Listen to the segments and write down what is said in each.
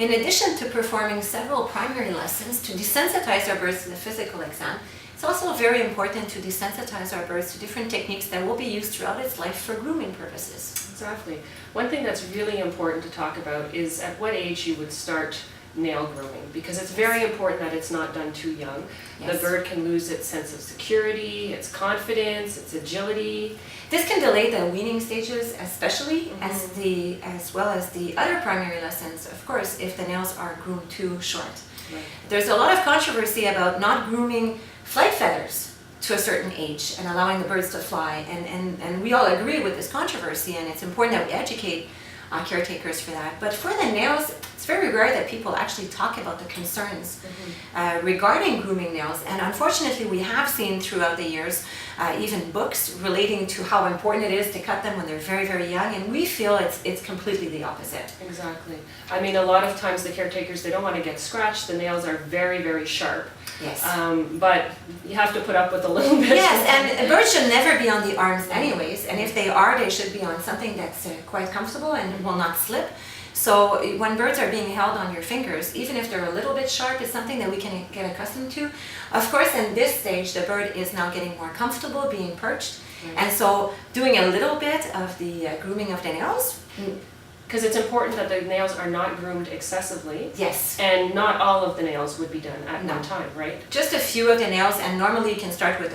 In addition to performing several primary lessons to desensitize our birds to the physical exam, it's also very important to desensitize our birds to different techniques that will be used throughout its life for grooming purposes. Exactly. One thing that's really important to talk about is at what age you would start nail grooming, because it's very important that it's not done too young. Yes. The bird can lose its sense of security, its confidence, its agility. This can delay the weaning stages, especially as well as the other primary lessons, of course, if the nails are groomed too short. Right. There's a lot of controversy about not grooming flight feathers to a certain age and allowing the birds to fly, and we all agree with this controversy, and it's important that we educate caretakers for that. But for the nails, it's very rare that people actually talk about the concerns regarding grooming nails, and unfortunately we have seen throughout the years even books relating to how important it is to cut them when they're very, very young, and we feel it's completely the opposite. Exactly. I mean, a lot of times the caretakers, they don't want to get scratched. The nails are very, very sharp. Yes. But you have to put up with a little bit. Yes, and birds should never be on the arms anyways, and if they are, they should be on something that's quite comfortable and will not slip. So when birds are being held on your fingers, even if they're a little bit sharp, it's something that we can get accustomed to. Of course, in this stage, the bird is now getting more comfortable being perched, and so doing a little bit of the grooming of the nails. Because it's important that the nails are not groomed excessively. Yes. And not all of the nails would be done at one time, right? Just a few of the nails, and normally you can start with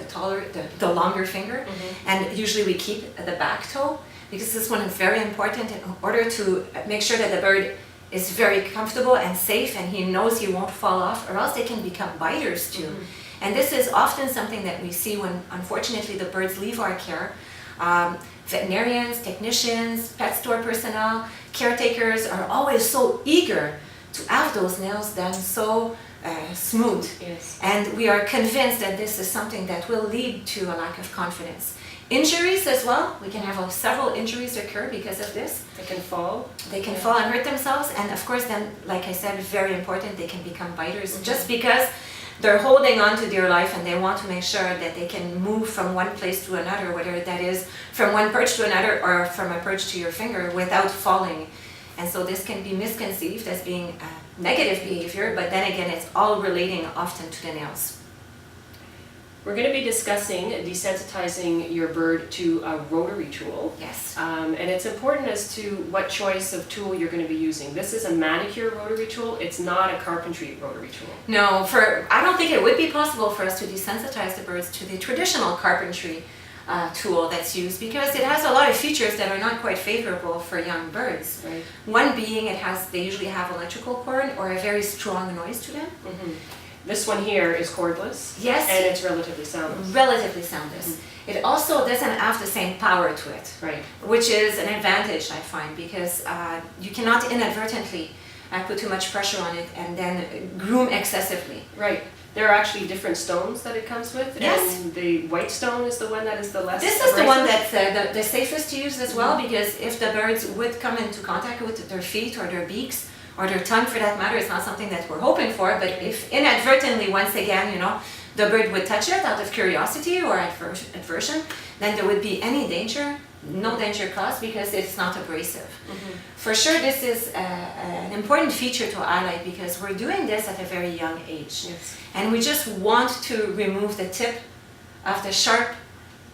the longer finger, and usually we keep the back toe, because this one is very important in order to make sure that the bird is very comfortable and safe, and he knows he won't fall off, or else they can become biters too. And this is often something that we see when, unfortunately, the birds leave our care. Veterinarians, technicians, pet store personnel, caretakers are always so eager to have those nails done so smooth. Yes. And we are convinced that this is something that will lead to a lack of confidence. Injuries as well. We can have several injuries occur because of this. They can fall. They can fall and hurt themselves, and of course then, like I said, very important, they can become biters just because they're holding on to their life and they want to make sure that they can move from one place to another, whether that is from one perch to another or from a perch to your finger without falling. And so this can be misconceived as being negative behavior, but then again, it's all relating often to the nails. We're going to be discussing desensitizing your bird to a rotary tool. Yes. And it's important as to what choice of tool you're going to be using. This is a manicure rotary tool. It's not a carpentry rotary tool. No, I don't think it would be possible for us to desensitize the birds to the traditional carpentry tool that's used, because it has a lot of features that are not quite favorable for young birds. Right. One being they usually have electrical cord or a very strong noise to them. This one here is cordless. Yes. And it's relatively soundless. Relatively soundless. It also doesn't have the same power to it. Right. Which is an advantage, I find, because you cannot inadvertently put too much pressure on it and then groom excessively. Right. There are actually different stones that it comes with. Yes. And the white stone is the one that is the less This is the one that's the safest to use as well, because if the birds would come into contact with their feet or their beaks, or their tongue for that matter, it's not something that we're hoping for, but if inadvertently, once again, the bird would touch it out of curiosity or aversion, then there would be any danger, no danger caused, because it's not abrasive. For sure, this is an important feature to highlight, because we're doing this at a very young age. Yes. And we just want to remove the tip of the sharp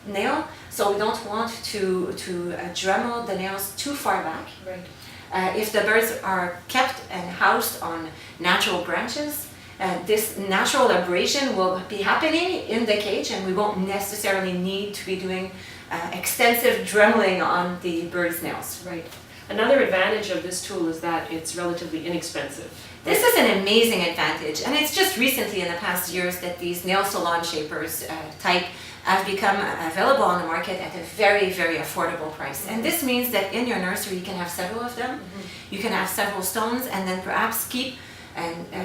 nail, so we don't want to Dremel the nails too far back. Right. If the birds are kept and housed on natural branches, this natural abrasion will be happening in the cage, and we won't necessarily need to be doing extensive dremeling on the bird's nails. Right. Another advantage of this tool is that it's relatively inexpensive. This is an amazing advantage, and it's just recently in the past years that these nail salon shapers type have become available on the market at a very, very affordable price. And this means that in your nursery you can have several of them, you can have several stones, and then perhaps keep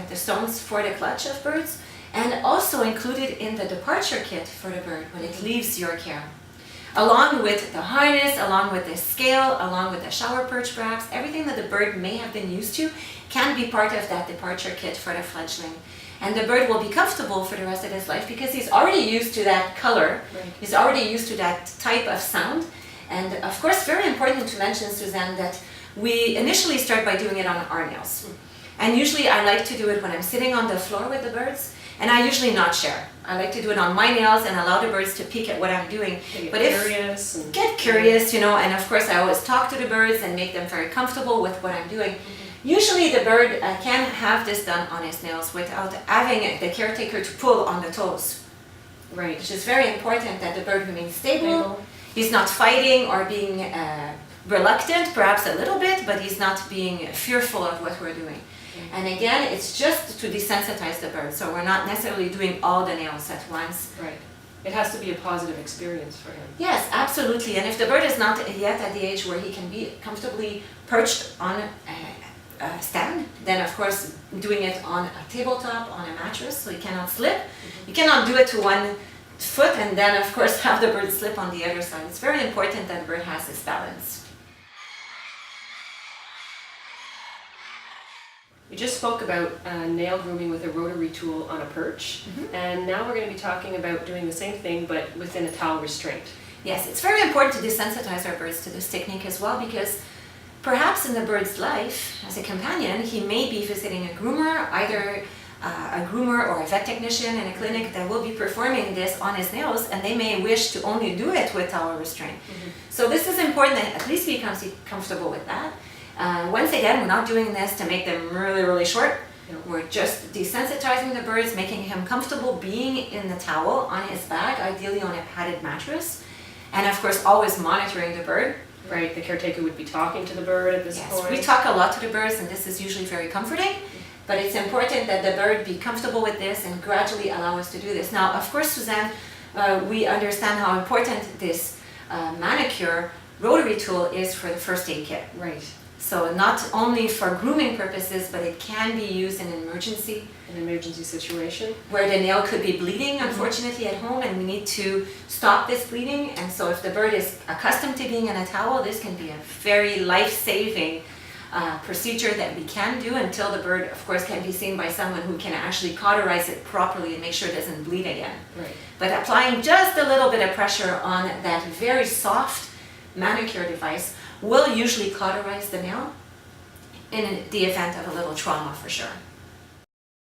the stones for the clutch of birds, and also included in the departure kit for the bird when it leaves your care. Along with the harness, along with the scale, along with the shower perch perhaps, everything that the bird may have been used to can be part of that departure kit for the fledgling. And the bird will be comfortable for the rest of his life because he's already used to that color, he's already used to that type of sound. And of course, very important to mention, Suzanne, that we initially start by doing it on our nails. And usually I like to do it when I'm sitting on the floor with the birds, and I usually not share. I like to do it on my nails and allow the birds to peek at what I'm doing. Get curious, you know, and of course I always talk to the birds and make them very comfortable with what I'm doing. Usually the bird can have this done on his nails without having the caretaker to pull on the toes. Right. Which is very important that the bird remains stable. He's not fighting or being reluctant, perhaps a little bit, but he's not being fearful of what we're doing. And again, it's just to desensitize the bird, so we're not necessarily doing all the nails at once. Right. It has to be a positive experience for him. Yes, absolutely. And if the bird is not yet at the age where he can be comfortably perched on a stand, then of course doing it on a tabletop, on a mattress, so he cannot slip. You cannot do it to one foot and then of course have the bird slip on the other side. It's very important that the bird has this balance. We just spoke about nail grooming with a rotary tool on a perch, and now we're going to be talking about doing the same thing but within a towel restraint. Yes, it's very important to desensitize our birds to this technique as well, because perhaps in the bird's life as a companion, he may be visiting a groomer, either a groomer or a vet technician in a clinic that will be performing this on his nails, and they may wish to only do it with towel restraint. So this is important that at least he becomes comfortable with that. Once again, we're not doing this to make them really, really short. We're just desensitizing the birds, making him comfortable being in the towel on his back, ideally on a padded mattress. And of course, always monitoring the bird. Right, the caretaker would be talking to the bird at this point. We talk a lot to the birds, and this is usually very comforting. But it's important that the bird be comfortable with this and gradually allow us to do this. Now, of course, Suzanne, we understand how important this manicure rotary tool is for the first aid kit. Right. So not only for grooming purposes, but it can be used in an emergency. An emergency situation. Where the nail could be bleeding, unfortunately, at home, and we need to stop this bleeding. And so if the bird is accustomed to being in a towel, this can be a very life-saving procedure that we can do until the bird, of course, can be seen by someone who can actually cauterize it properly and make sure it doesn't bleed again. Right. But applying just a little bit of pressure on that very soft manicure device will usually cauterize the nail in the event of a little trauma for sure.